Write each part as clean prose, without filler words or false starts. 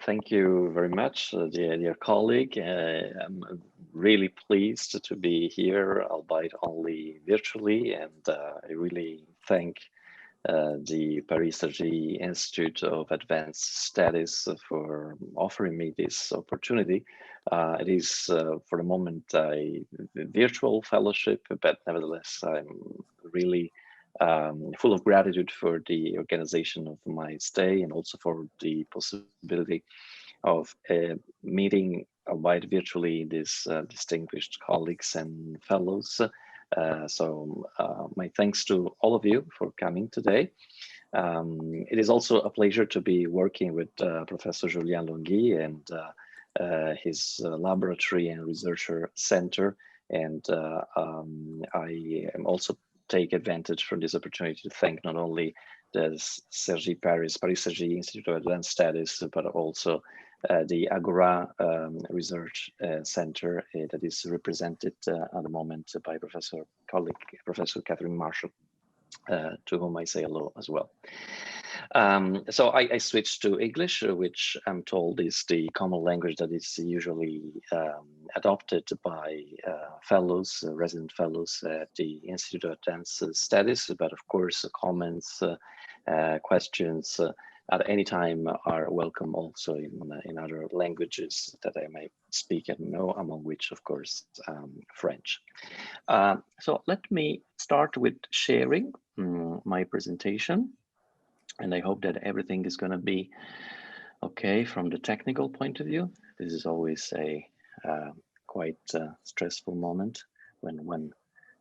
Thank you very much, dear colleague. I'm really pleased to be here, albeit only virtually, and I really thank the Parigi Institute of Advanced Studies for offering me this opportunity. It is, for the moment, a virtual fellowship, but nevertheless, I'm really full of gratitude for the organization of my stay and also for the possibility of meeting albeit virtually these distinguished colleagues and fellows. My thanks to all of you for coming today. It is also a pleasure to be working with Professor Julien Longhi and his laboratory and researcher center. And I am also take advantage from this opportunity to thank not only the Paris Cergy Institute of Advanced Studies, but also the Agora Research Center that is represented at the moment by colleague Professor Catherine Marshall, to whom I say hello as well. So I switched to English, which I'm told is the common language that is usually adopted by fellows, resident fellows at the Institute of Advanced Studies, but of course comments, questions at any time are welcome also in other languages that I may speak and know, among which of course French. So let me start with sharing my presentation. And I hope that everything is going to be okay from the technical point of view. This is always a quite stressful moment when one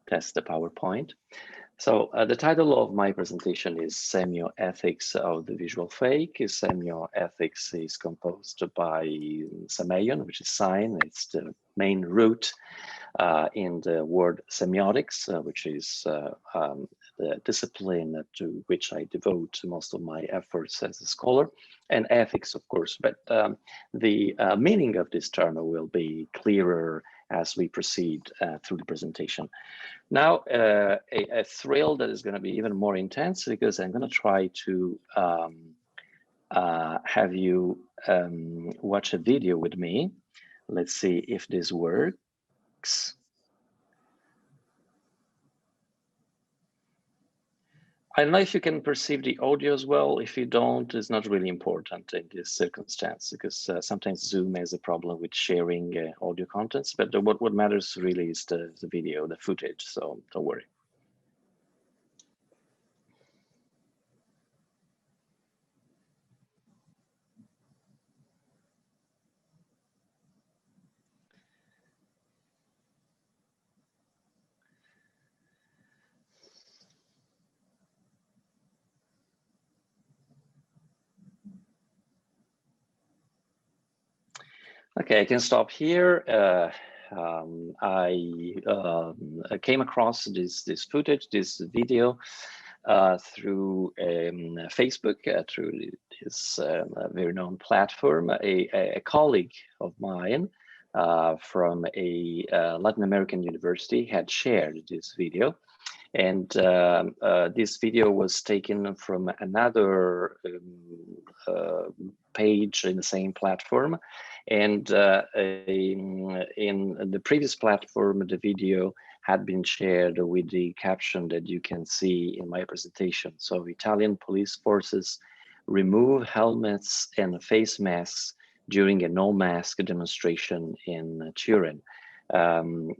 tests the PowerPoint. So the title of my presentation is Semioethics of the Visual Fake. Semioethics is composed by semeion, which is sign. It's the main root in the word semiotics, which is the discipline to which I devote most of my efforts as a scholar, and ethics, of course. But the meaning of this term will be clearer as we proceed through the presentation. Now, a thrill that is going to be even more intense because I'm going to try to have you watch a video with me. Let's see if this works. I don't know if you can perceive the audio as well. If you don't, it's not really important in this circumstance because sometimes Zoom has a problem with sharing audio contents, but what matters really is the video, the footage, so don't worry. Okay, I can stop here. I came across this footage, this video through Facebook, through this very known platform. A colleague of mine from a Latin American university had shared this video. And this video was taken from another page in the same platform. And in the previous platform, the video had been shared with the caption that you can see in my presentation. So Italian police forces remove helmets and face masks during a no mask demonstration in Turin.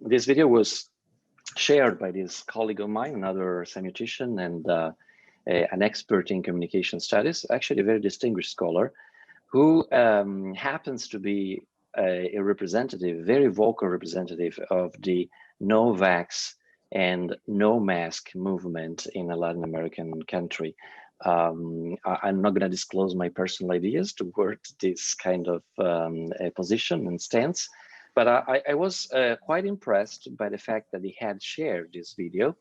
This video was shared by this colleague of mine, another semiotician and an expert in communication studies, actually a very distinguished scholar, who happens to be a representative, very vocal representative of the no-vax and no-mask movement in a Latin American country. I'm not going to disclose my personal ideas toward this kind of position and stance, but I was quite impressed by the fact that he had shared this video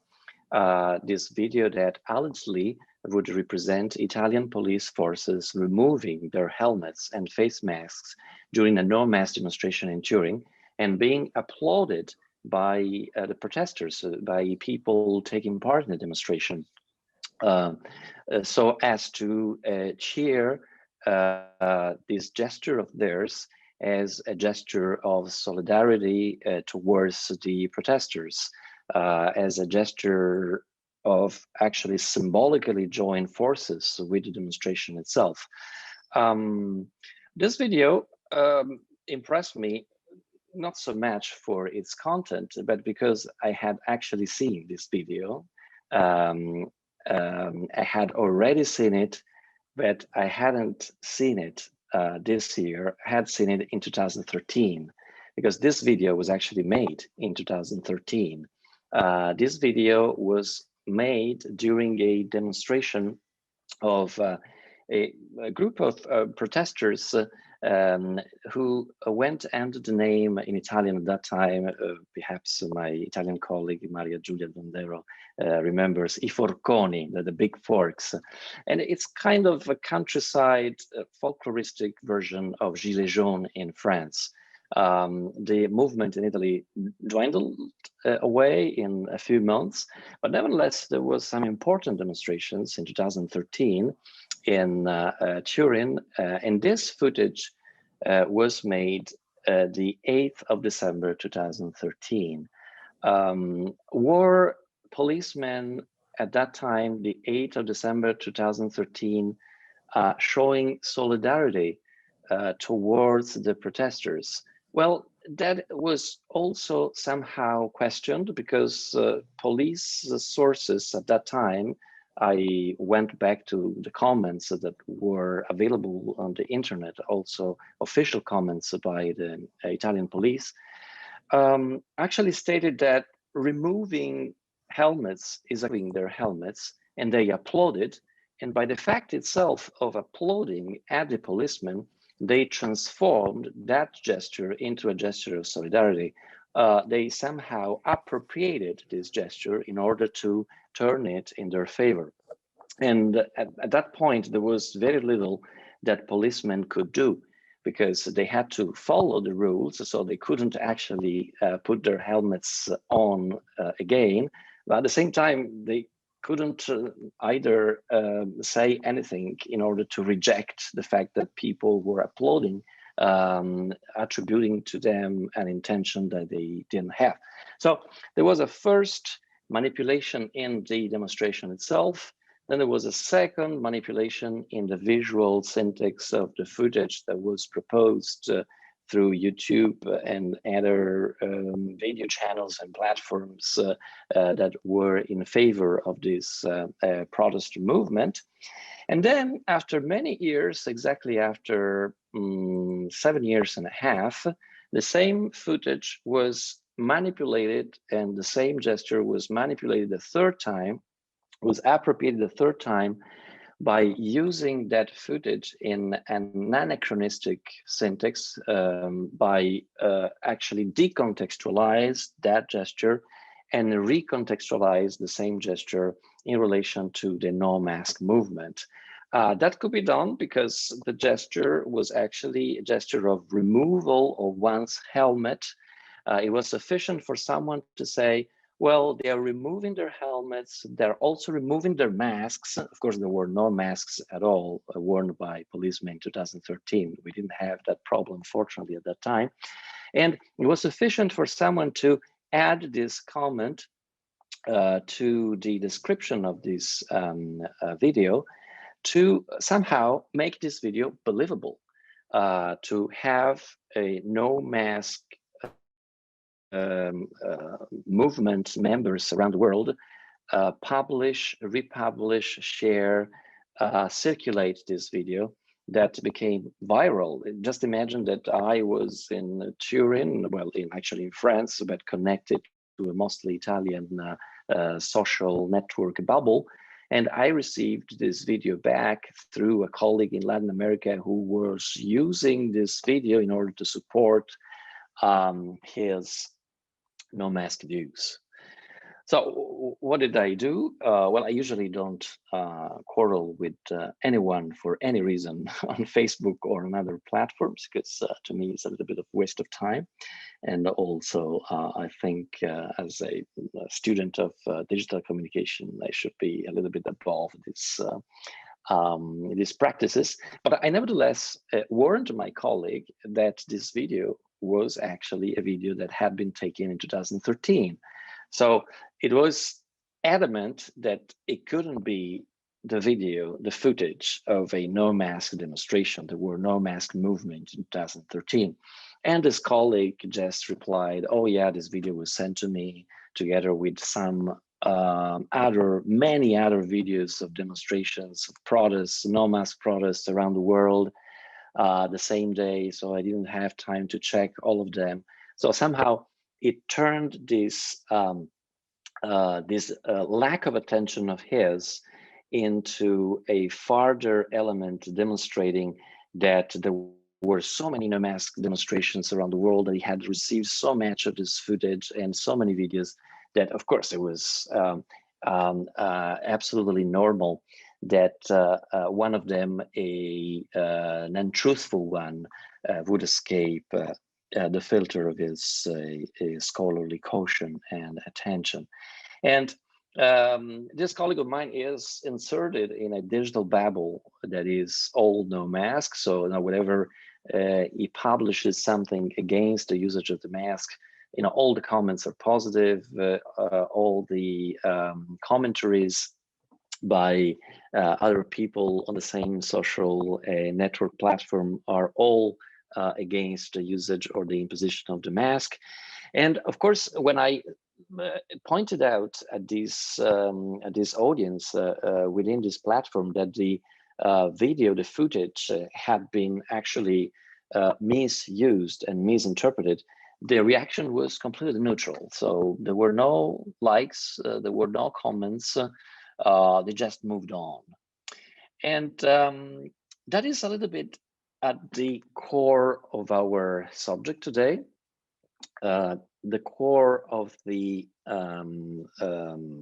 that allegedly would represent Italian police forces removing their helmets and face masks during a no-mask demonstration in Turin and being applauded by the protesters, by people taking part in the demonstration, so as to cheer this gesture of theirs as a gesture of solidarity towards the protesters, as a gesture of actually symbolically join forces with the demonstration itself. This video impressed me not so much for its content, but because I had actually seen this video. I had already seen it, but I hadn't seen it this year. I had seen it in 2013, because this video was actually made in 2013. This video was made during a demonstration of a group of protesters who went under the name in Italian at that time, perhaps my Italian colleague Maria Giulia Dondero remembers, I Forconi, the big forks. And it's kind of a countryside folkloristic version of Gilets jaunes in France. The movement in Italy dwindled away in a few months, but nevertheless, there was some important demonstrations in 2013 in Turin, and this footage was made the 8th of December 2013. Were policemen at that time, the 8th of December 2013, showing solidarity towards the protesters? Well, that was also somehow questioned, because police sources at that time, I went back to the comments that were available on the internet, also official comments by the Italian police, actually stated that removing helmets is removing their helmets, and they applauded. And by the fact itself of applauding at the policemen, they transformed that gesture into a gesture of solidarity. They somehow appropriated this gesture in order to turn it in their favor. And at that point, there was very little that policemen could do, because they had to follow the rules, so they couldn't actually put their helmets on again. But at the same time, they couldn't either say anything in order to reject the fact that people were applauding, attributing to them an intention that they didn't have. So there was a first manipulation in the demonstration itself. Then there was a second manipulation in the visual syntax of the footage that was proposed through YouTube and other video channels and platforms that were in favor of this protest movement. And then after many years, exactly after 7.5 years, the same footage was manipulated, and the same gesture was manipulated a third time, was appropriated a third time by using that footage in an anachronistic syntax, by actually decontextualize that gesture and recontextualize the same gesture in relation to the no mask movement. That could be done because the gesture was actually a gesture of removal of one's helmet. It was sufficient for someone to say, well, they are removing their helmets. They're also removing their masks. Of course, there were no masks at all worn by policemen in 2013. We didn't have that problem, fortunately, at that time. And it was sufficient for someone to add this comment to the description of this video to somehow make this video believable, to have a no mask movement members around the world publish, republish, share, circulate this video that became viral. Just imagine that I was in Turin, well, actually in France, but connected to a mostly Italian social network bubble. And I received this video back through a colleague in Latin America who was using this video in order to support his no mask views. So what did I do? Well, I usually don't quarrel with anyone for any reason on Facebook or on other platforms, because to me it's a little bit of waste of time. And also, I think as a student of digital communication, I should be a little bit above this these practices. But I nevertheless warned my colleague that this video was actually a video that had been taken in 2013. So it was adamant that it couldn't be the video, the footage of a no mask demonstration. There were no mask movement in 2013. And this colleague just replied, oh yeah, this video was sent to me together with some many other videos of demonstrations, of protests, no mask protests around the world the same day. So I didn't have time to check all of them. So somehow it turned this lack of attention of his into a further element demonstrating that there were so many no mask demonstrations around the world, that he had received so much of this footage and so many videos that, of course, it was absolutely normal that one of them, an untruthful one, would escape the filter of his scholarly caution and attention. And this colleague of mine is inserted in a digital bubble that is all no mask. So now whenever he publishes something against the usage of the mask, all the comments are positive. All the commentaries by other people on the same social network platform are all against the usage or the imposition of the mask. And of course, when I pointed out at this audience within this platform that the video, the footage had been actually misused and misinterpreted, the reaction was completely neutral. So there were no likes, there were no comments, they just moved on. And that is a little bit at the core of our subject today. The core of the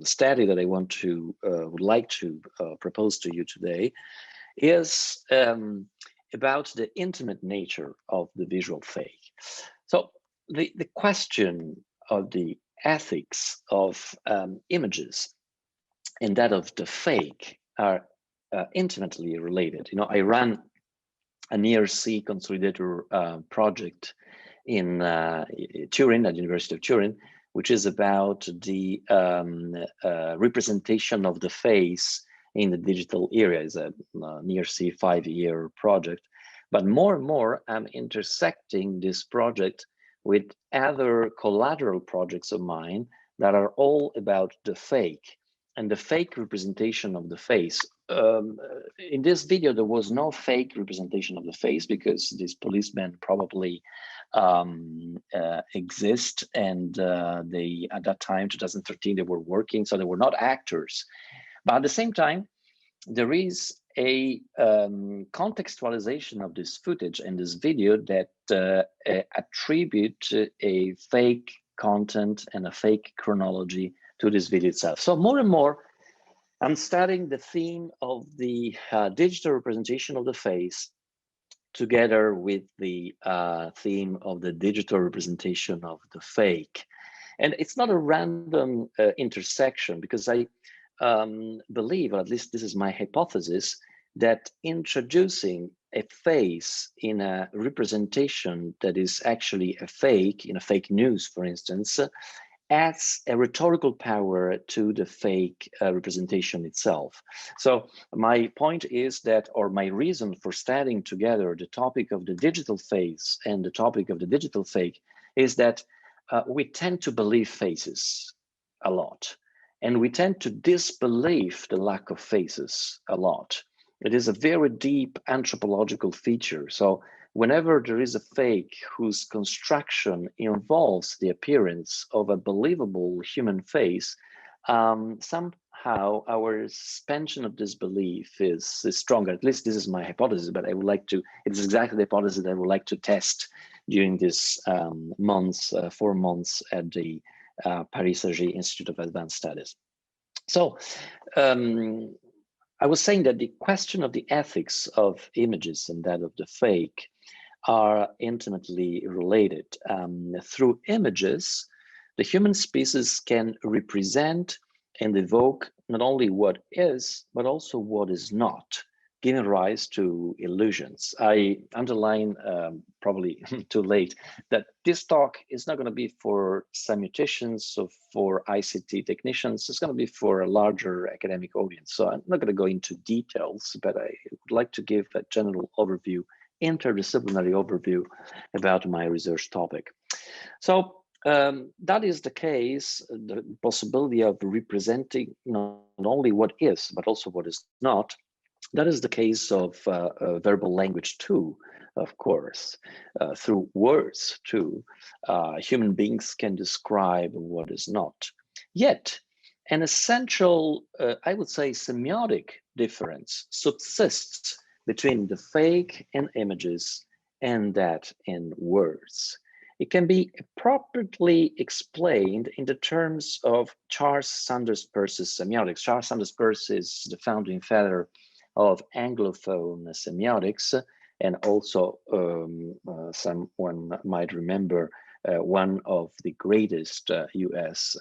study that I would like to propose to you today is about the intimate nature of the visual fake. So the question of the ethics of images and that of the fake are intimately related. I run a near-sea consolidator project in Turin, at the University of Turin, which is about the representation of the face in the digital era. It's a near-sea 5-year project. But more and more, I'm intersecting this project with other collateral projects of mine that are all about the fake and the fake representation of the face. In this video, there was no fake representation of the face because these policemen probably exist, and they, at that time, 2013, they were working, so they were not actors. But at the same time, there is a contextualization of this footage and this video that attribute a fake content and a fake chronology to this video itself. So more and more, I'm studying the theme of the digital representation of the face together with the theme of the digital representation of the fake. And it's not a random intersection, because I believe, or at least this is my hypothesis, that introducing a face in a representation that is actually a fake, in a fake news, for instance, adds a rhetorical power to the fake representation itself. So my point is that, or my reason for studying together the topic of the digital face and the topic of the digital fake, is that we tend to believe faces a lot, and we tend to disbelieve the lack of faces a lot. It is a very deep anthropological feature. So whenever there is a fake whose construction involves the appearance of a believable human face, somehow our suspension of disbelief is stronger. At least this is my hypothesis, but I would like to, it's exactly the hypothesis that I would like to test during this 4 months at the Parigi Institute of Advanced Studies. So I was saying that the question of the ethics of images and that of the fake are intimately related. Through images, the human species can represent and evoke not only what is, but also what is not, giving rise to illusions. I underline, probably too late, that this talk is not going to be for semioticians or for ICT technicians. It's going to be for a larger academic audience. So I'm not going to go into details, but I would like to give a general overview, interdisciplinary overview about my research topic. So that is the case, the possibility of representing not only what is, but also what is not. That is the case of verbal language too, of course, through words too. Human beings can describe what is not. Yet, an essential, I would say, semiotic difference subsists between the fake in images and that in words. It can be appropriately explained in the terms of Charles Sanders Peirce's semiotics. Charles Sanders Peirce is the founding father of Anglophone semiotics, and also someone might remember one of the greatest US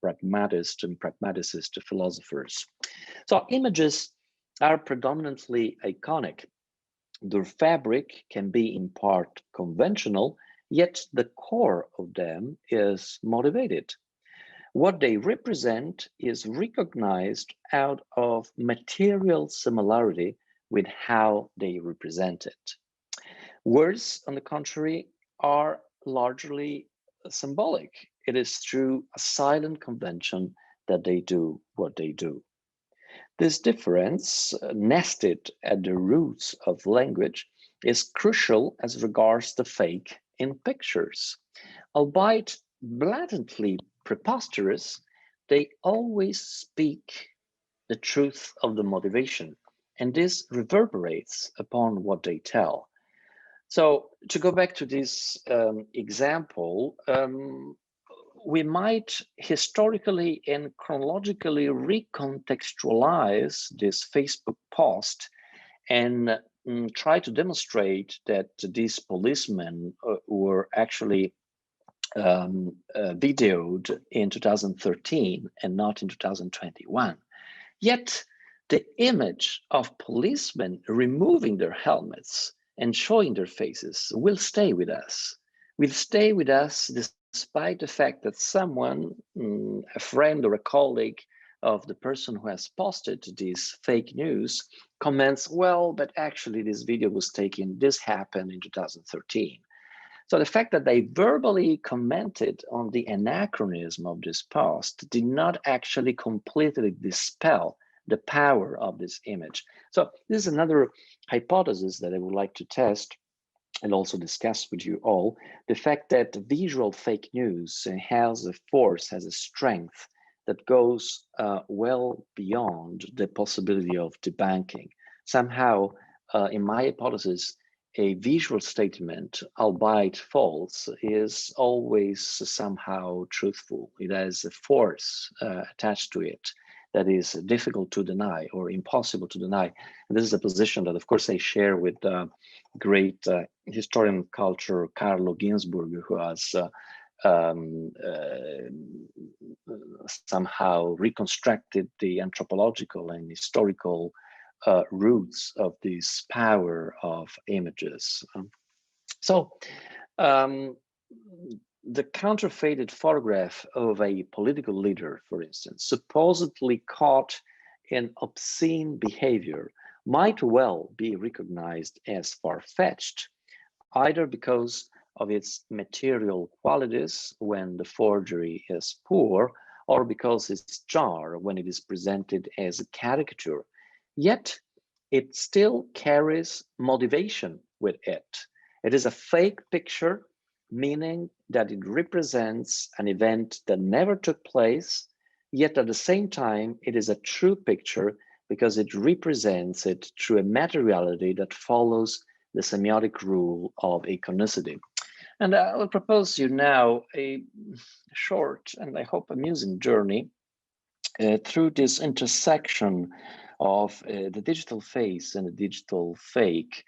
pragmatist and pragmaticist philosophers. So images are predominantly iconic. Their fabric can be in part conventional, yet the core of them is motivated. What they represent is recognized out of material similarity with how they represent it. Words, on the contrary, are largely symbolic. It is through a silent convention that they do what they do. This difference, nested at the roots of language, is crucial as regards the fake in pictures. Albeit blatantly preposterous, they always speak the truth of the motivation, and this reverberates upon what they tell. So to go back to this example, we might historically and chronologically recontextualize this Facebook post and try to demonstrate that these policemen were actually videoed in 2013 and not in 2021. Yet the image of policemen removing their helmets and showing their faces will stay with us. Will stay with us despite the fact that someone, a friend or a colleague of the person who has posted this fake news, comments, well, but actually this video was taken, this happened in 2013. So the fact that they verbally commented on the anachronism of this post did not actually completely dispel the power of this image. So this is another hypothesis that I would like to test and also discuss with you all, the fact that visual fake news has a force, has a strength that goes well beyond the possibility of debunking. Somehow, in my hypothesis, a visual statement, albeit false, is always somehow truthful. It has a force attached to it that is difficult to deny or impossible to deny. And this is a position that, of course, I share with great historian of culture, Carlo Ginzburg, who has somehow reconstructed the anthropological and historical roots of this power of images. The counterfeited photograph of a political leader, for instance, supposedly caught in obscene behavior, might well be recognized as far-fetched, either because of its material qualities when the forgery is poor, or because it's jar when it is presented as a caricature. Yet it still carries motivation with it. It is a fake picture, meaning that it represents an event that never took place, yet at the same time, it is a true picture because it represents it through a materiality that follows the semiotic rule of iconicity. And I will propose you now a short and I hope amusing journey through this intersection of the digital face and the digital fake.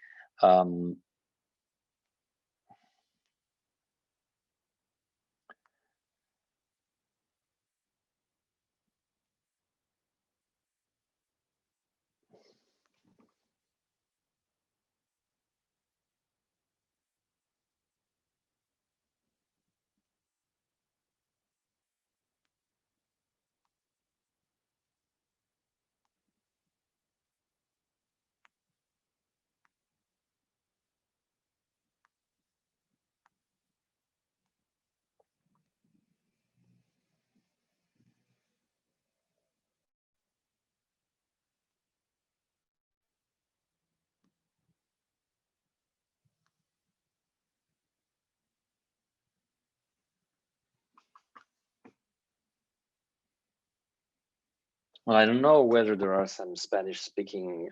Well, I don't know whether there are some Spanish-speaking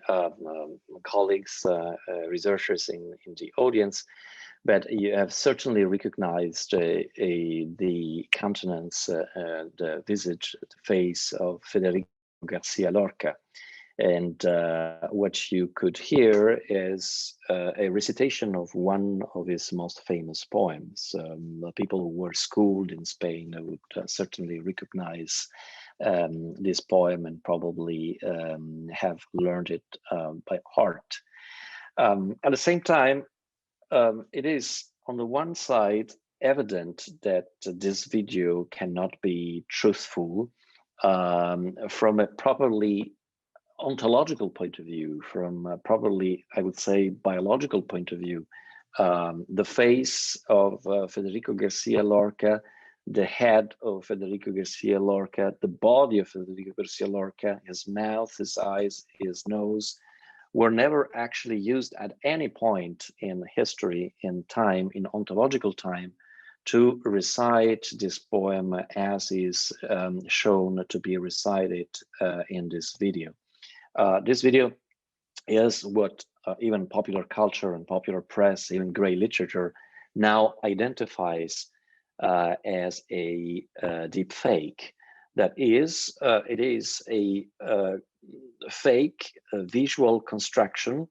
colleagues, researchers in the audience, but you have certainly recognized the countenance, the visage, the face of Federico Garcia Lorca. And what you could hear is a recitation of one of his most famous poems. People who were schooled in Spain would certainly recognize this poem and probably have learned it by heart. At the same time, it is on the one side evident that this video cannot be truthful from a properly ontological point of view, from a properly, I would say, biological point of view. The face of Federico Garcia Lorca, the head of Federico Garcia Lorca, the body of Federico Garcia Lorca, his mouth, his eyes, his nose, were never actually used at any point in history, in time, in ontological time, to recite this poem as is shown to be recited in this video. This video is what even popular culture and popular press, even gray literature, now identifies as a deep fake. That is, it is a fake visual construction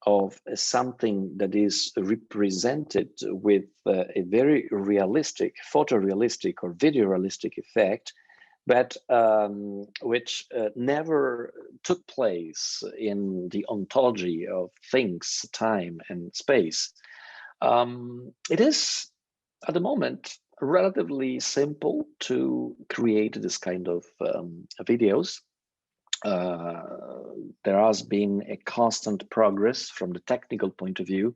of something that is represented with a very realistic, photorealistic or video realistic effect, but which never took place in the ontology of things, time and space. It is, at the moment, relatively simple to create this kind of videos. There has been a constant progress from the technical point of view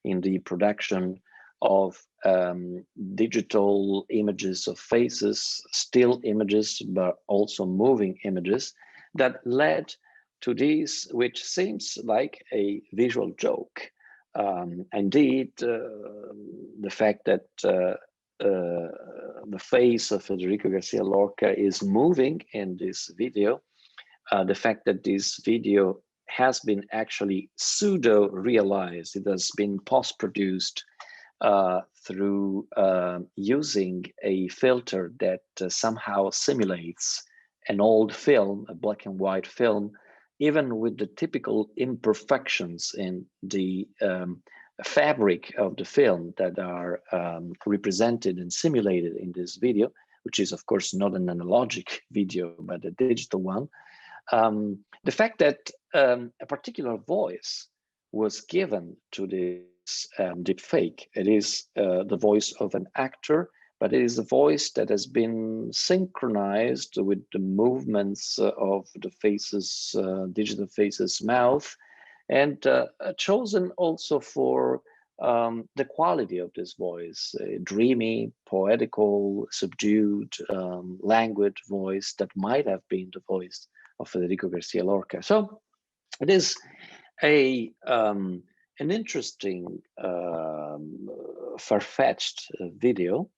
in the production of digital images of faces, still images, but also moving images that led to this, which seems like a visual joke. Indeed, the fact that the face of Federico Garcia Lorca is moving in this video, the fact that this video has been actually pseudo-realized, it has been post-produced through using a filter that somehow simulates an old film, a black and white film, even with the typical imperfections in the fabric of the film that are represented and simulated in this video, which is of course not an analogic video, but a digital one. The fact that a particular voice was given to this deep fake, it is the voice of an actor, but it is a voice that has been synchronized with the movements of the face's, digital face's mouth, and chosen also for the quality of this voice, a dreamy, poetical, subdued, languid voice that might have been the voice of Federico Garcia Lorca. So it is an interesting, far-fetched video,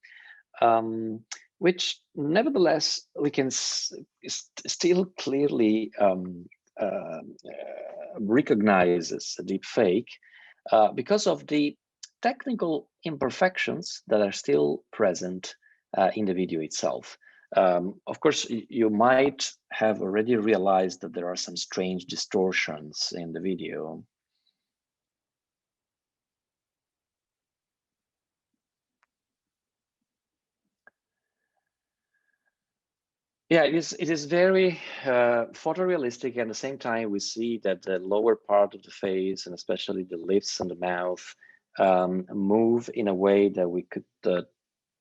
which nevertheless we can still clearly recognize as a deep fake because of the technical imperfections that are still present in the video itself. Of course, you might have already realized that there are some strange distortions in the video. Yeah, it is very photorealistic. At the same time, we see that the lower part of the face, and especially the lips and the mouth, move in a way that we could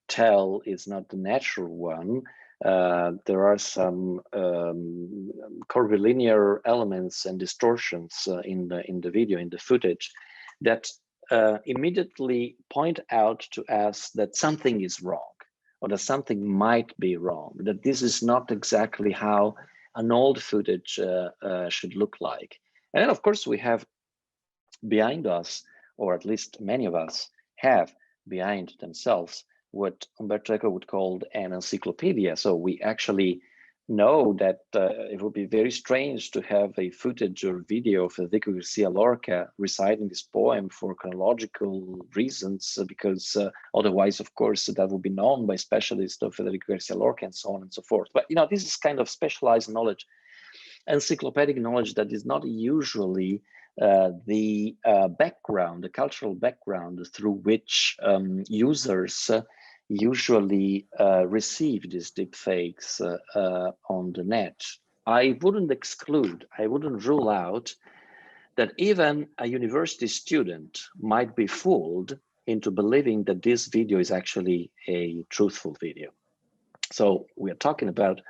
tell is not the natural one. There are some curvilinear elements and distortions in the video, in the footage, that immediately point out to us that something is wrong, or that something might be wrong, that this is not exactly how an old footage should look like. And then, of course, we have behind us, or at least many of us have behind themselves, what Umberto Eco would call an encyclopedia. So we actually know that it would be very strange to have a footage or video of Federico Garcia Lorca reciting this poem for chronological reasons, because otherwise, of course, that would be known by specialists of Federico Garcia Lorca and so on and so forth. But, you know, this is kind of specialized knowledge, encyclopedic knowledge that is not usually the background, the cultural background through which users usually receive these deepfakes on the net. I wouldn't exclude, I wouldn't rule out that even a university student might be fooled into believing that this video is actually a truthful video. So we are talking about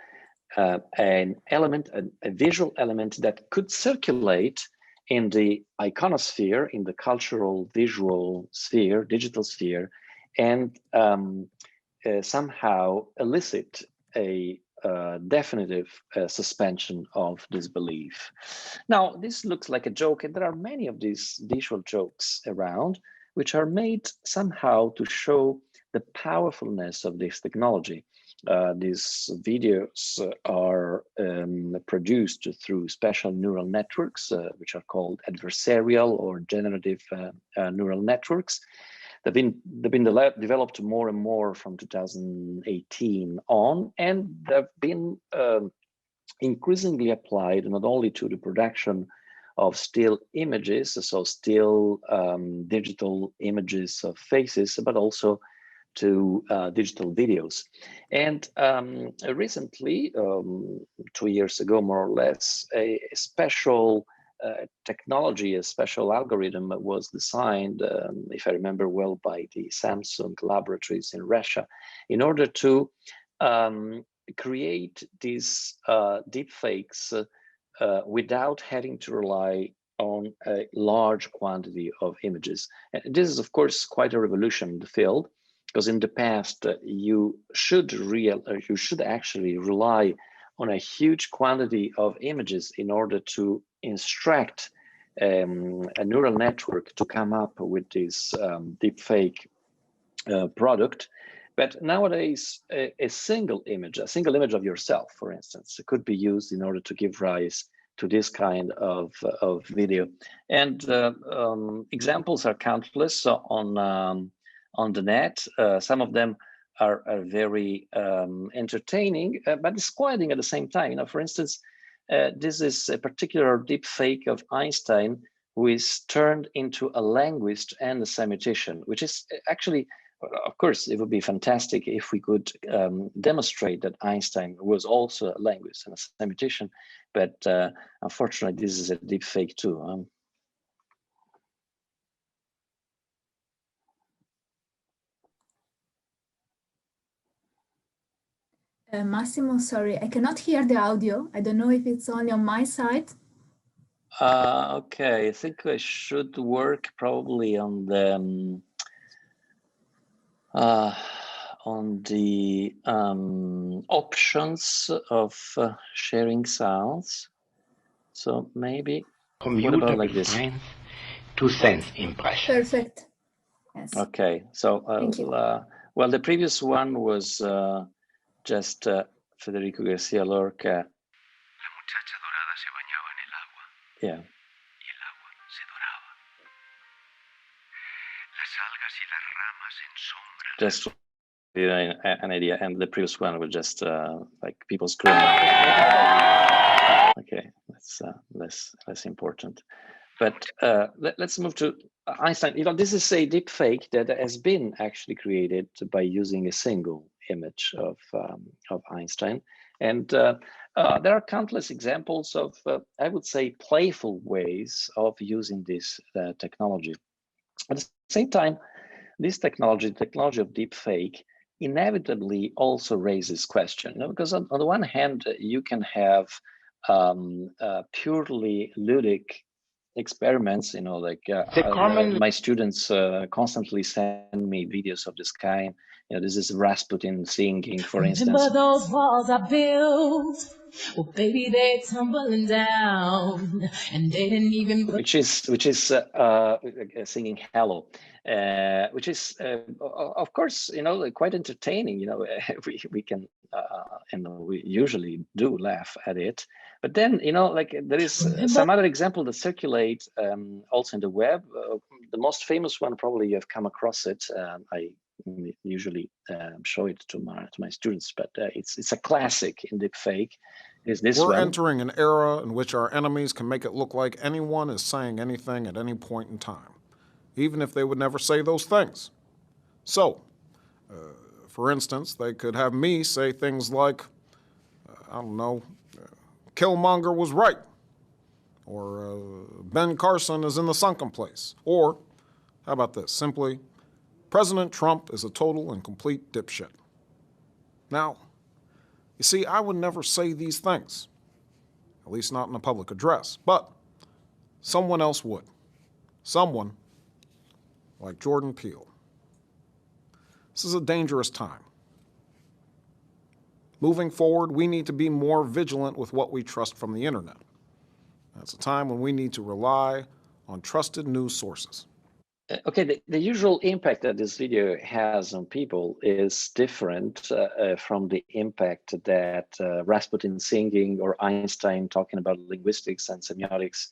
an element, a visual element that could circulate in the iconosphere, in the cultural visual sphere, digital sphere, and somehow elicit a definitive suspension of disbelief. Now, this looks like a joke, and there are many of these visual jokes around, which are made somehow to show the powerfulness of this technology. These videos are produced through special neural networks, which are called adversarial or generative neural networks. They've been developed more and more from 2018 on, and they've been increasingly applied not only to the production of still images, so still digital images of faces, but also to digital videos. And recently, 2 years ago, more or less, a special technology, a special algorithm was designed, if I remember well, by the Samsung laboratories in Russia, in order to create these deepfakes without having to rely on a large quantity of images. And this is, of course, quite a revolution in the field, because in the past, you should actually rely on a huge quantity of images in order to instruct a neural network to come up with this deepfake product. But nowadays, a single image of yourself, for instance, could be used in order to give rise to this kind of video. And examples are countless on the net. Some of them are very entertaining, but disquieting at the same time. You know, for instance, this is a particular deep fake of Einstein, who is turned into a linguist and a semiotician, which is actually, of course, it would be fantastic if we could demonstrate that Einstein was also a linguist and a semiotician, but unfortunately, this is a deep fake too. Massimo, sorry, I cannot hear the audio. I don't know if it's only on my side. Okay, I think I should work probably on the options of sharing sounds. So maybe what about like this? To sense impression. Perfect. Yes. Okay, so well, the previous one was just Federico Garcia Lorca. La muchacha dorada se bañaba en el agua. Yeah. Y el agua se doraba. Las algas y las ramas en sombra. Just to give you an idea, and the previous one was just like people screaming. Okay, that's less important. But let's move to Einstein. You know, this is a deep fake that has been actually created by using a single image of Einstein, and there are countless examples of, I would say, playful ways of using this technology. At the same time, this technology, the technology of deep fake, inevitably also raises questions. You know, because on the one hand, you can have purely ludic experiments, you know, like my students constantly send me videos of this kind. You know, this is Rasputin singing, for instance. Remember those walls I built? Well, baby, they're tumbling down, and they didn't even. Which is singing "Hello," which is of course, you know, quite entertaining. You know, we can and we usually do laugh at it. But then, like there is Remember? some other example that circulate also in the web. The most famous one, probably you have come across it. I usually show it to my students, but it's a classic in deepfake. Is this We're one? entering an era in which our enemies can make it look like anyone is saying anything at any point in time, even if they would never say those things. So, for instance, they could have me say things like, I don't know, Killmonger was right, or Ben Carson is in the sunken place, or, how about this, simply, President Trump is a total and complete dipshit. Now, you see, I would never say these things, at least not in a public address, but someone else would. Someone like Jordan Peele. This is a dangerous time. Moving forward, we need to be more vigilant with what we trust from the internet. That's a time when we need to rely on trusted news sources. Okay, the usual impact that this video has on people is different from the impact that Rasputin singing or Einstein talking about linguistics and semiotics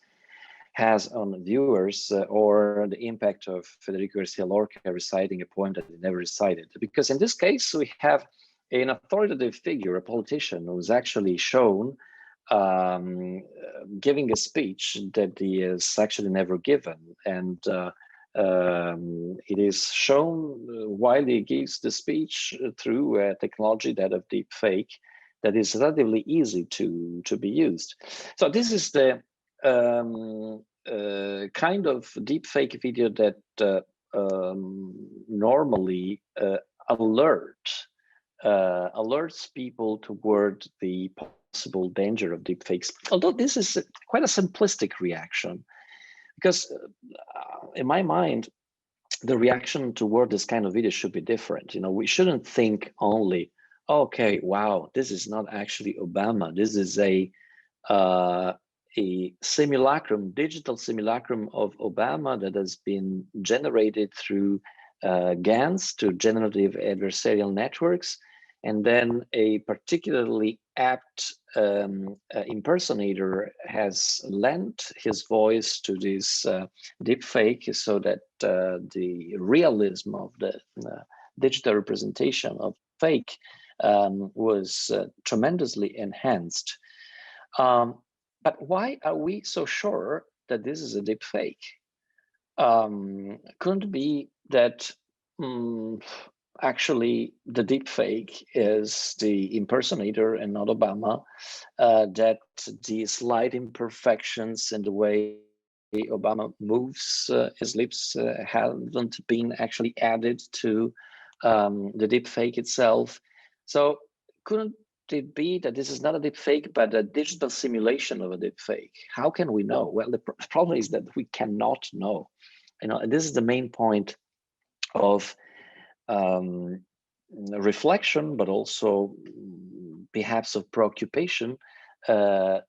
has on viewers, or the impact of Federico Garcia Lorca reciting a poem that he never recited. Because in this case, we have an authoritative figure, a politician, who's actually shown giving a speech that he has actually never given. And it is shown while he gives the speech through a technology that of deep fake that is relatively easy to be used. So this is the kind of deep fake video that normally alerts people toward the possible danger of deep fakes. Although this is quite a simplistic reaction, because in my mind, the reaction toward this kind of video should be different. We shouldn't think only, okay, wow, this is not actually Obama. This is a simulacrum, digital simulacrum of Obama that has been generated through GANs, to generative adversarial networks, and then a particularly apt impersonator has lent his voice to this deep fake so that the realism of the digital representation of fake was tremendously enhanced. But why are we so sure that this is a deep fake? Couldn't it be that actually the deep fake is the impersonator and not Obama, that the slight imperfections in the way Obama moves his lips haven't been actually added to the deep fake itself? So couldn't it be that this is not a deep fake, but a digital simulation of a deep fake? How can we know? Well, the problem is that we cannot know. And this is the main point of reflection, but also perhaps of preoccupation in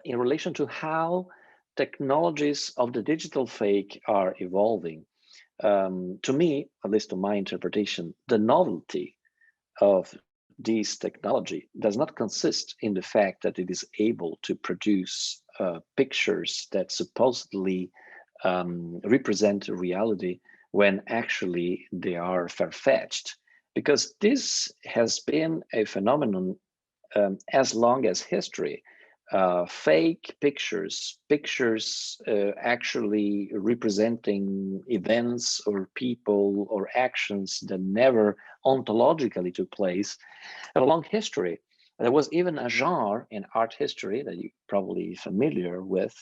relation to how technologies of the digital fake are evolving. To me, at least to my interpretation, the novelty of this technology does not consist in the fact that it is able to produce pictures that supposedly represent reality when actually they are far-fetched, because this has been a phenomenon as long as history. Fake pictures actually representing events or people or actions that never ontologically took place, have a long history. There was even a genre in art history that you're probably familiar with,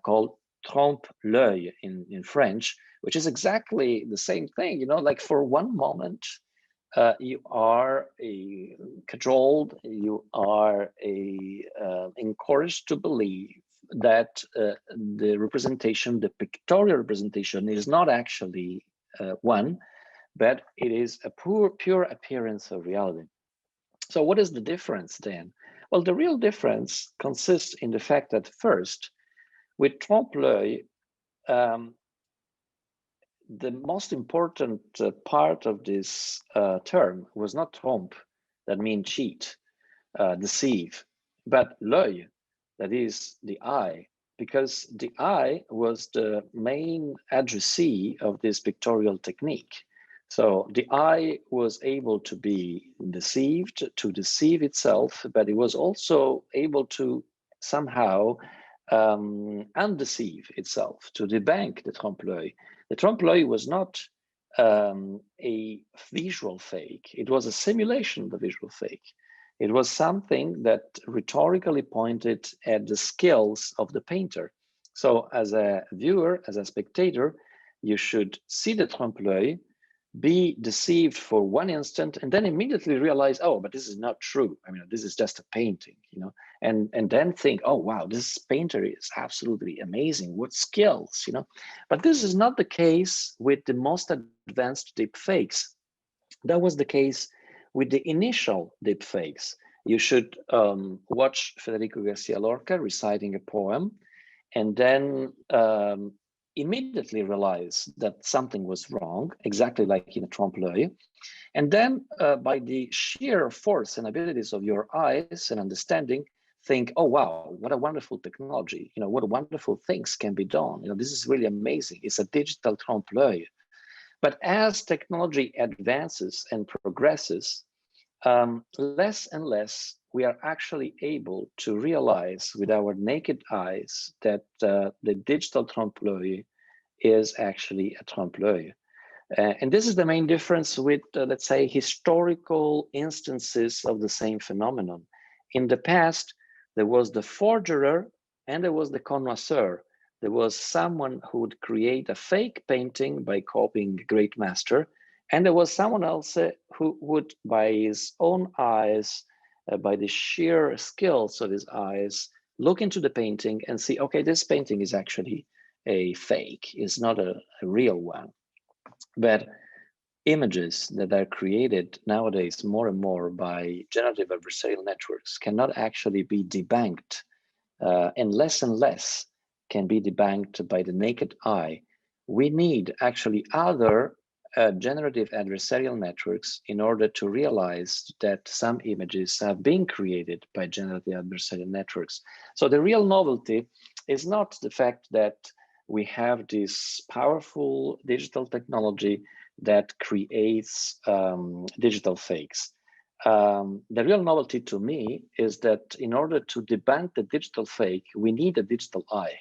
called trompe-l'œil in French, which is exactly the same thing. Like for one moment, you are cajoled, you are encouraged to believe that the representation, the pictorial representation, is not actually one, but it is a pure appearance of reality. So what is the difference then? Well, the real difference consists in the fact that first, with trompe-l'œil, the most important part of this term was not trompe, that means cheat, deceive, but l'œil, that is the eye, because the eye was the main addressee of this pictorial technique. So the eye was able to be deceived, to deceive itself, but it was also able to somehow undeceive itself, to debunk the trompe-l'œil. The trompe-l'œil was not a visual fake, it was a simulation of the visual fake. It was something that rhetorically pointed at the skills of the painter. So as a viewer, as a spectator, you should see the trompe-l'œil, be deceived for one instant, and then immediately realize, oh, but this is not true. I mean, this is just a painting, you know, and then think, oh, wow, this painter is absolutely amazing. What skills, you know? But this is not the case with the most advanced deep fakes. That was the case with the initial deep fakes. You should watch Federico Garcia Lorca reciting a poem, and then immediately realize that something was wrong, exactly like in a trompe-l'œil. And then by the sheer force and abilities of your eyes and understanding, think, oh, wow, what a wonderful technology. You know, what wonderful things can be done. You know, this is really amazing. It's a digital trompe-l'œil. But as technology advances and progresses, less and less we are actually able to realize with our naked eyes that the digital trompe-l'œil is actually a trompe-l'œil. And this is the main difference with, let's say, historical instances of the same phenomenon. In the past, there was the forgerer and there was the connoisseur. There was someone who would create a fake painting by copying a great master, and there was someone else who would, by his own eyes, by the sheer skills of his eyes, look into the painting and see, okay, this painting is actually a fake, it's not a real one. But images that are created nowadays more and more by generative adversarial networks cannot actually be debunked, and less can be debunked by the naked eye. We need actually other generative adversarial networks in order to realize that some images have been created by generative adversarial networks. So the real novelty is not the fact that we have this powerful digital technology that creates digital fakes. The real novelty to me is that in order to debunk the digital fake, we need a digital eye.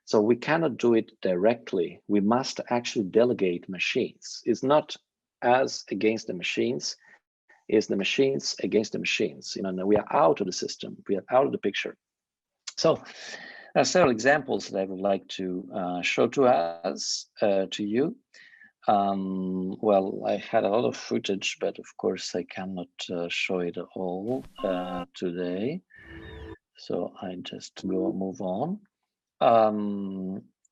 So we cannot do it directly. We must actually delegate machines. It's not us against the machines, it's the machines against the machines. You know, we are out of the system, we are out of the picture. So there are several examples that I would like to show to us, to you. Well, I had a lot of footage, but of course I cannot show it all today. So I just move on. A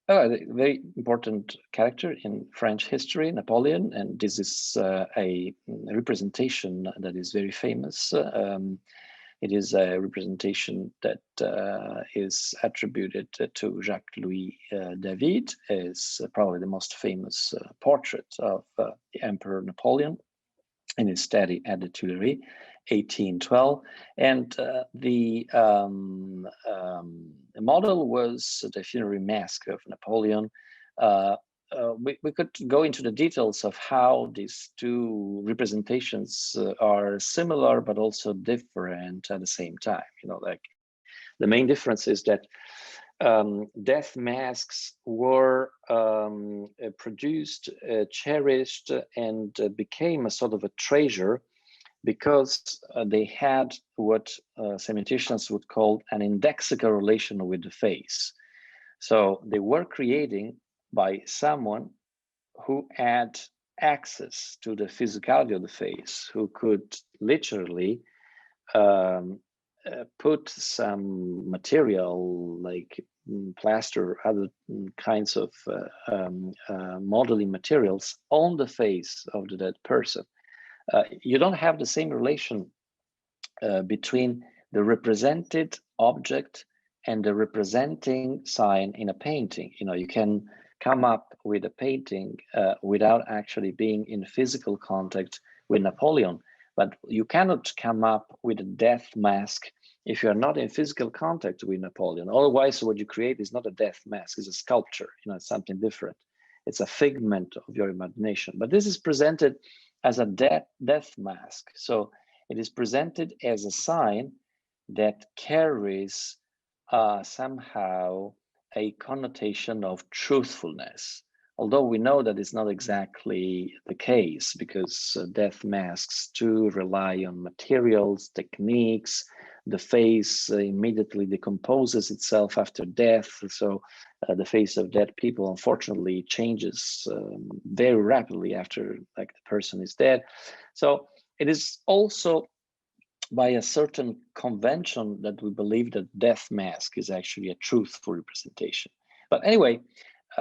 very important character in French history, Napoleon, and this is a representation that is very famous. It is a representation that is attributed to Jacques-Louis David, as probably the most famous portrait of the Emperor Napoleon in his study at the Tuileries, 1812. And the model was the funerary mask of Napoleon. We could go into the details of how these two representations are similar but also different at the same time. You know, like the main difference is that death masks were produced, cherished, and became a sort of a treasure because they had what semioticians would call an indexical relation with the face. So they were creating by someone who had access to the physicality of the face, who could literally put some material like plaster, other kinds of modeling materials on the face of the dead person. You don't have the same relation between the represented object and the representing sign in a painting. You know, you can come up with a painting without actually being in physical contact with Napoleon, But you cannot come up with a death mask if you are not in physical contact with Napoleon. Otherwise, what you create is not a death mask, it's a sculpture, it's something different. It's a figment of your imagination. But this is presented as a death mask. So it is presented as a sign that carries somehow a connotation of truthfulness. Although we know that it's not exactly the case, because death masks too rely on materials, techniques. The face immediately decomposes itself after death. So the face of dead people, unfortunately, changes very rapidly after the person is dead. So it is also by a certain convention that we believe that death mask is actually a truthful representation. But anyway,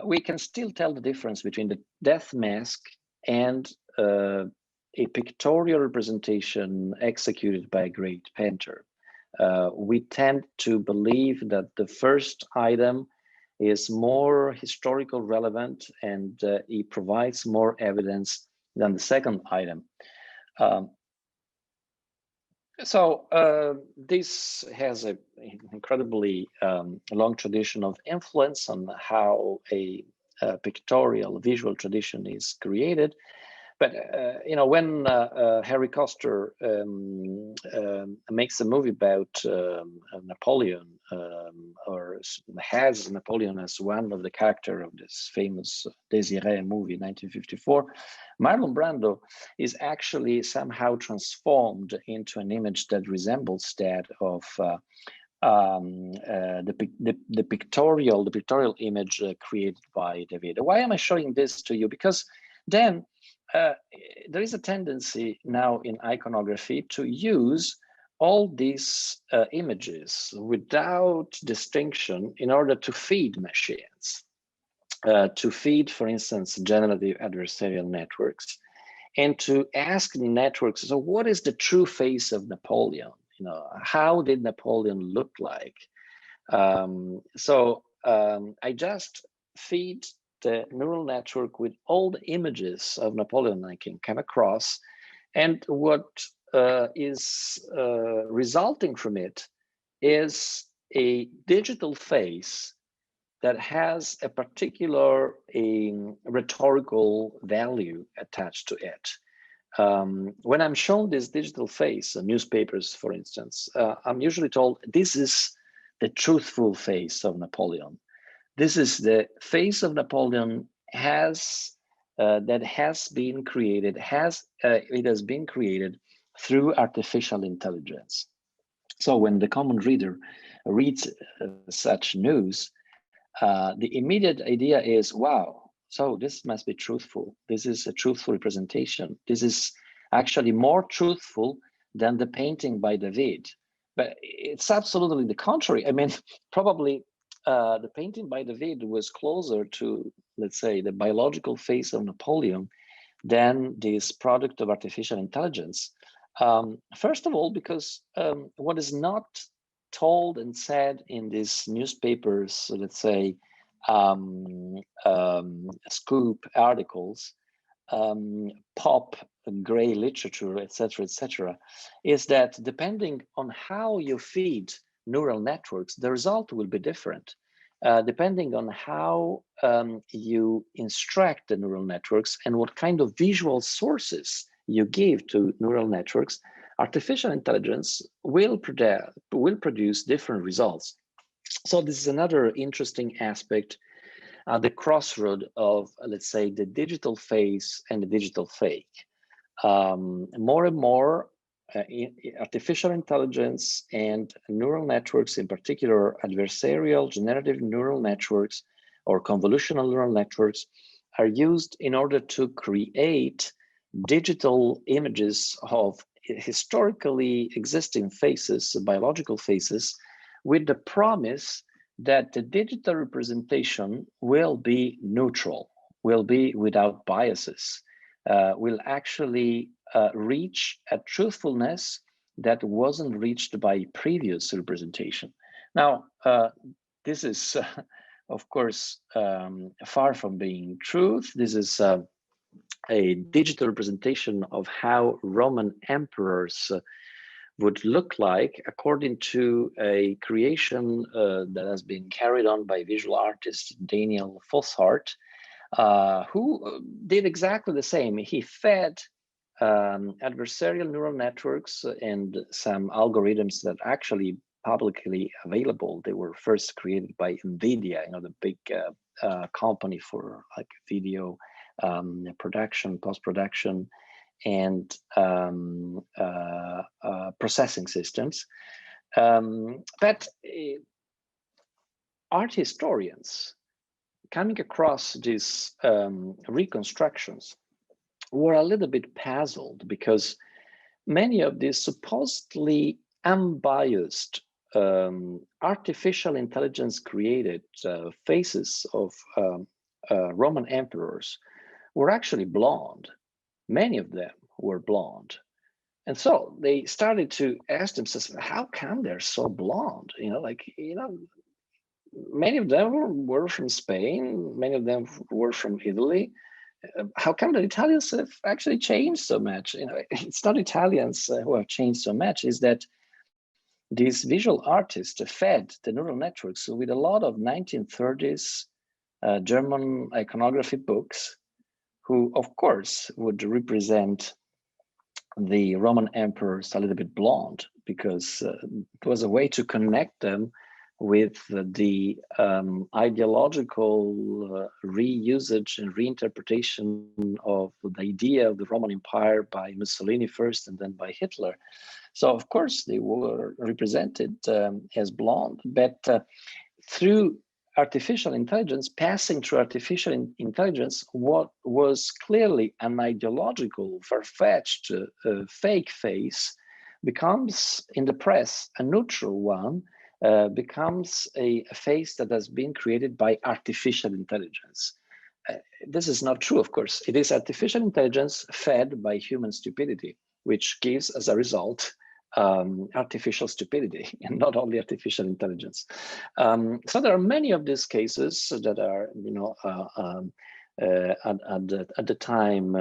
we can still tell the difference between the death mask and a pictorial representation executed by a great painter. We tend to believe that the first item is more historical relevant and it provides more evidence than the second item. So this has an incredibly long tradition of influence on how a pictorial visual tradition is created. But when Harry Koster makes a movie about Napoleon, or has Napoleon as one of the character of this famous Désiré movie, 1954, Marlon Brando is actually somehow transformed into an image that resembles that of the pictorial image created by David. Why am I showing this to you? Because then there is a tendency now in iconography to use all these images without distinction in order to feed machines, to feed, for instance, generative adversarial networks, and to ask the networks, so what is the true face of Napoleon? How did Napoleon look like? I just feed the neural network with all the images of Napoleon I can come across, and what is resulting from it is a digital face that has a particular rhetorical value attached to it. When I'm shown this digital face, newspapers, for instance, I'm usually told this is the truthful face of Napoleon. This is the face of Napoleon that has been created. It has been created through artificial intelligence. So when the common reader reads such news, the immediate idea is, wow, so this must be truthful. This is a truthful representation. This is actually more truthful than the painting by David. But it's absolutely the contrary. I mean, probably the painting by David was closer to, let's say, the biological face of Napoleon than this product of artificial intelligence. First of all, because what is not told and said in these newspapers, let's say, scoop articles, pop gray literature, etc., is that depending on how you feed neural networks, the result will be different. Depending on how you instruct the neural networks and what kind of visual sources you give to neural networks, artificial intelligence will produce different results. So this is another interesting aspect, the crossroad of, let's say, the digital face and the digital fake. More and more, artificial intelligence and neural networks, in particular adversarial generative neural networks or convolutional neural networks, are used in order to create digital images of historically existing faces, biological faces, with the promise that the digital representation will be neutral, will be without biases, will actually reach a truthfulness that wasn't reached by previous representation. Now, this is, of course, far from being truth. This is a digital representation of how Roman emperors would look like according to a creation that has been carried on by visual artist Daniel Fossart, who did exactly the same. He fed adversarial neural networks and some algorithms that actually publicly available. They were first created by NVIDIA, the big company for like video production, post-production, and processing systems. But art historians coming across these reconstructions were a little bit puzzled, because many of these supposedly unbiased artificial intelligence created faces of Roman emperors were actually blonde. Many of them were blonde. And so they started to ask themselves, how come they're so blonde? Many of them were from Spain, many of them were from Italy. How come the Italians have actually changed so much? It's not Italians who have changed so much, is that these visual artists fed the neural networks with a lot of 1930s German iconography books, who of course would represent the Roman emperors a little bit blonde, because it was a way to connect them with the ideological reusage and reinterpretation of the idea of the Roman Empire by Mussolini first and then by Hitler. So of course they were represented as blonde, but through artificial intelligence, passing through artificial intelligence, what was clearly an ideological, far-fetched, fake face becomes in the press a neutral one, becomes a face that has been created by artificial intelligence. This is not true, of course. It is artificial intelligence fed by human stupidity, which gives as a result artificial stupidity, and not only artificial intelligence. So there are many of these cases that are, at the time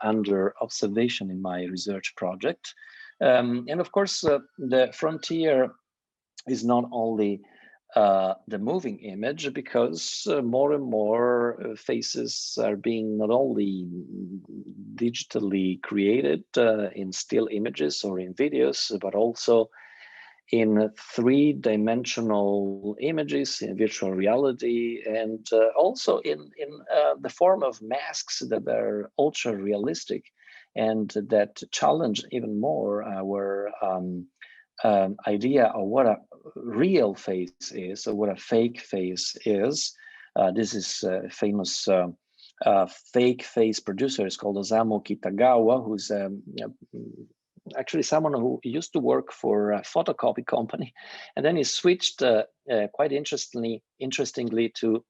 under observation in my research project. And of course, the frontier is not only the moving image, because more and more faces are being not only digitally created in still images or in videos, but also in three-dimensional images, in virtual reality, and also in the form of masks that are ultra realistic and that challenge even more our idea of what a real face is or what a fake face is. This is a famous fake face producer. It's called Osamu Kitagawa, who's actually someone who used to work for a photocopy company, and then he switched quite interestingly to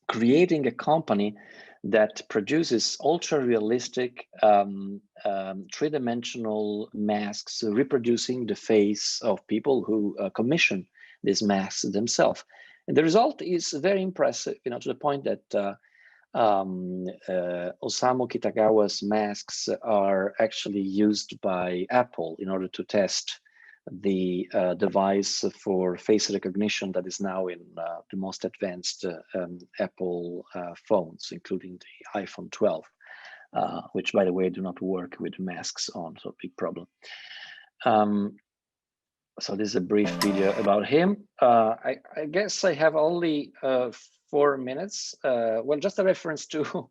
creating a company that produces ultra-realistic three-dimensional masks reproducing the face of people who commission these masks themselves. And the result is very impressive, to the point that Osamu Kitagawa's masks are actually used by Apple in order to test the device for face recognition that is now in the most advanced Apple phones, including the iPhone 12, which, by the way, do not work with masks on, so big problem. So this is a brief video about him. I guess I have only 4 minutes. Well, just a reference to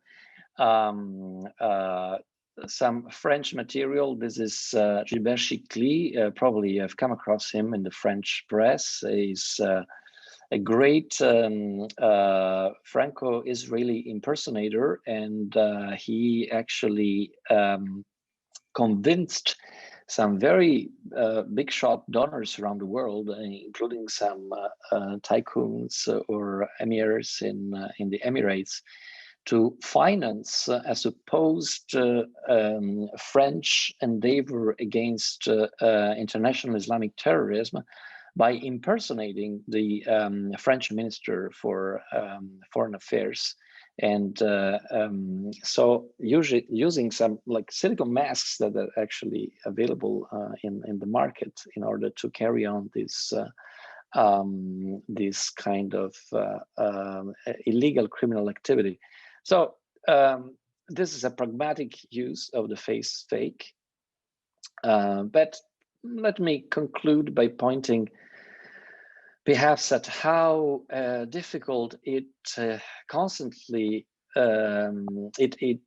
some French material. This is Gilbert Chicly. Probably you've come across him in the French press. He's a great Franco-Israeli impersonator, and he actually convinced some very big shot donors around the world, including some tycoons or emirs in the Emirates, to finance a supposed French endeavor against international Islamic terrorism by impersonating the French Minister for Foreign Affairs. And so usually using some like silicone masks that are actually available in the market in order to carry on this this kind of illegal criminal activity. So this is a pragmatic use of the face fake. But let me conclude by pointing perhaps at how difficult it constantly currently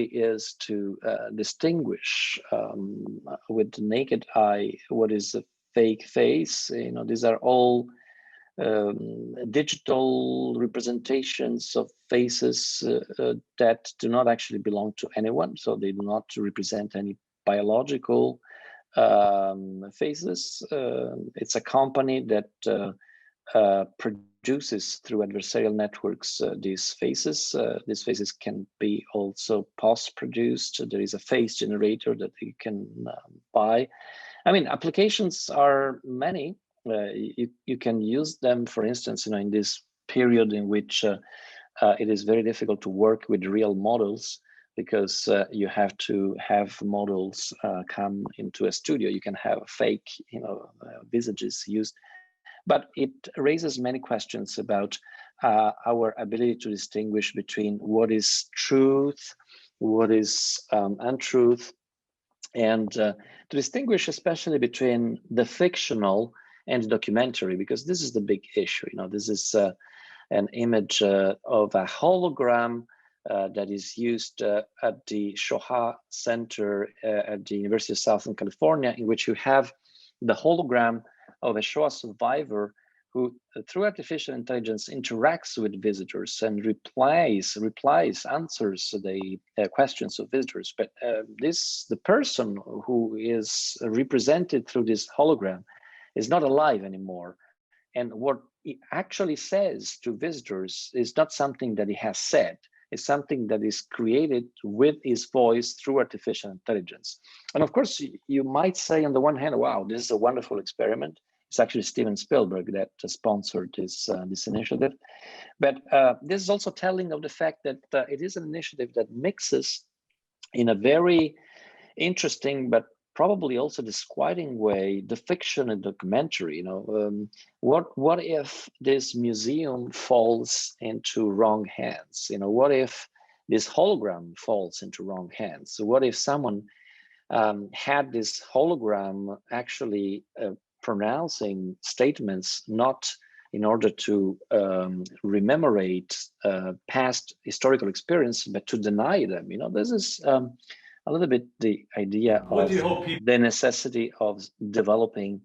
is to distinguish with the naked eye what is a fake face. You know, these are all digital representations of faces that do not actually belong to anyone, so they do not represent any biological faces. It's a company that produces through adversarial networks these faces. These faces can be also post-produced. There is a face generator that you can buy. I mean, applications are many. You can use them, for instance, you know, in this period in which it is very difficult to work with real models, because you have to have models come into a studio. You can have fake, you know, visages used, but it raises many questions about our ability to distinguish between what is truth, what is untruth, and to distinguish especially between the fictional and the documentary, because this is the big issue. You know, this is an image of a hologram that is used at the Shoah Center at the University of Southern California, in which you have the hologram of a Shoah survivor who, through artificial intelligence, interacts with visitors and answers the questions of visitors. But the person who is represented through this hologram is not alive anymore. And what he actually says to visitors is not something that he has said. It's something that is created with his voice through artificial intelligence. And of course, you might say on the one hand, wow, this is a wonderful experiment. It's actually Steven Spielberg that sponsored this initiative. But this is also telling of the fact that it is an initiative that mixes in a very interesting but probably also disquieting way the fiction and documentary. You know, what if this museum falls into wrong hands? You know, what if this hologram falls into wrong hands? So what if someone had this hologram actually pronouncing statements not in order to rememorate past historical experience, but to deny them? You know, this is a little bit the idea of the necessity of developing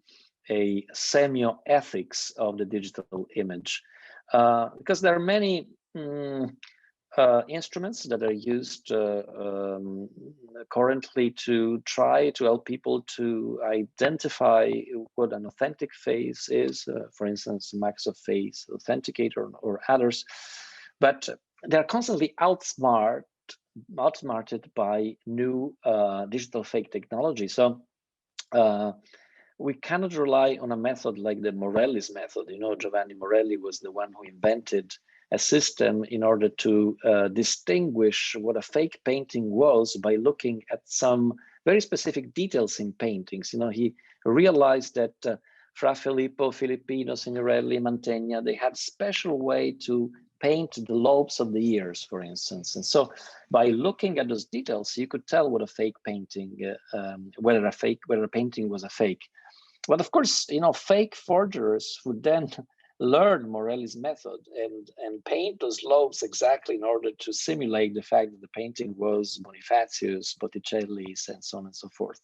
a semioethics of the digital image, because there are many instruments that are used currently to try to help people to identify what an authentic face is, for instance, Microsoft Face Authenticator or others, but they're constantly outsmarted by new digital fake technology. So we cannot rely on a method like the Morelli's method. You know, Giovanni Morelli was the one who invented a system in order to distinguish what a fake painting was by looking at some very specific details in paintings. You know, he realized that Fra Filippo, Filippino, Signorelli, Mantegna, they had special way to paint the lobes of the ears, for instance. And so by looking at those details, you could tell what a fake painting, whether a painting was a fake. But of course, you know, fake forgers would then learn Morelli's method and paint those lobes exactly in order to simulate the fact that the painting was Bonifacius, Botticelli's, and so on and so forth.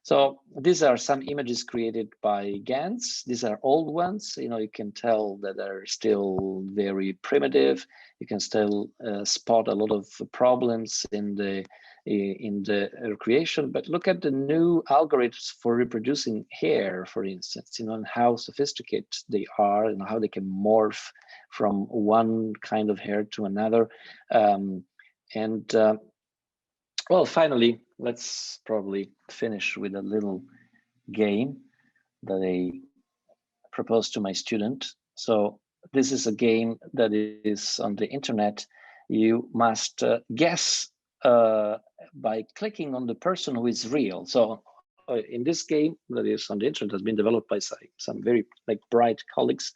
So these are some images created by Gantz. These are old ones. You know, you can tell that they're still very primitive. You can still spot a lot of problems in the creation. But look at the new algorithms for reproducing hair, for instance. You know, and how sophisticated they are, and how they can morph from one kind of hair to another. Well, finally, let's probably finish with a little game that I propose to my student. So this is a game that is on the internet. You must guess by clicking on the person who is real. So in this game that is on the internet, has been developed by some very bright colleagues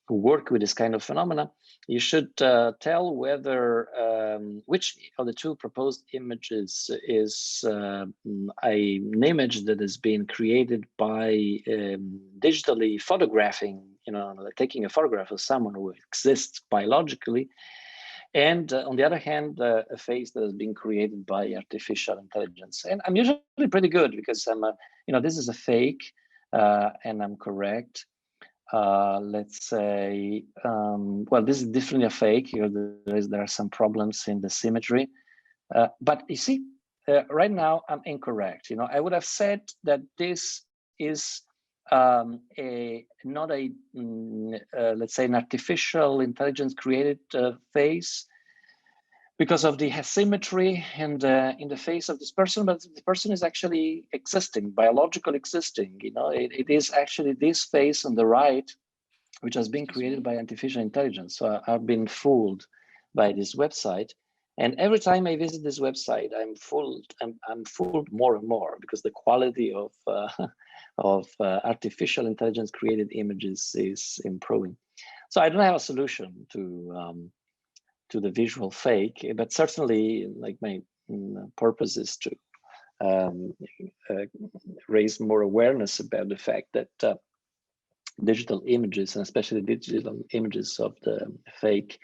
who work with this kind of phenomena. You should tell whether which of the two proposed images is an image that has been created by digitally photographing, taking a photograph of someone who exists biologically, and on the other hand, a face that has been created by artificial intelligence. And I'm usually pretty good because I'm, this is a fake, and I'm correct. Let's say, well, this is definitely a fake. Here, there are some problems in the symmetry, but you see, right now I'm incorrect. I would have said that this is not a let's say an artificial intelligence created face because of the asymmetry and in the face of this person, but the person is actually existing, biologically existing. It is actually this face on the right, which has been created by artificial intelligence. So I've been fooled by this website. And every time I visit this website, I'm fooled more and more because the quality of artificial intelligence created images is improving. So I don't have a solution to the visual fake, but certainly my purpose is to raise more awareness about the fact that digital images, and especially digital images of the fake,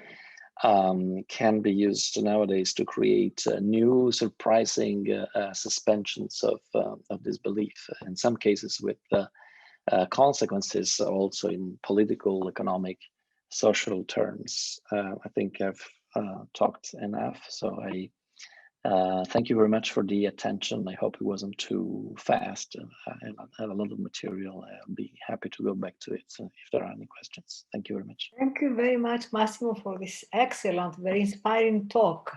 can be used nowadays to create new surprising suspensions of disbelief, in some cases with consequences also in political, economic, social terms. I think I've talked enough, so I thank you very much for the attention. I hope it wasn't too fast. I have a lot of material. I'll be happy to go back to it if there are any questions. Thank you very much. Thank you very much, Massimo, for this excellent, very inspiring talk.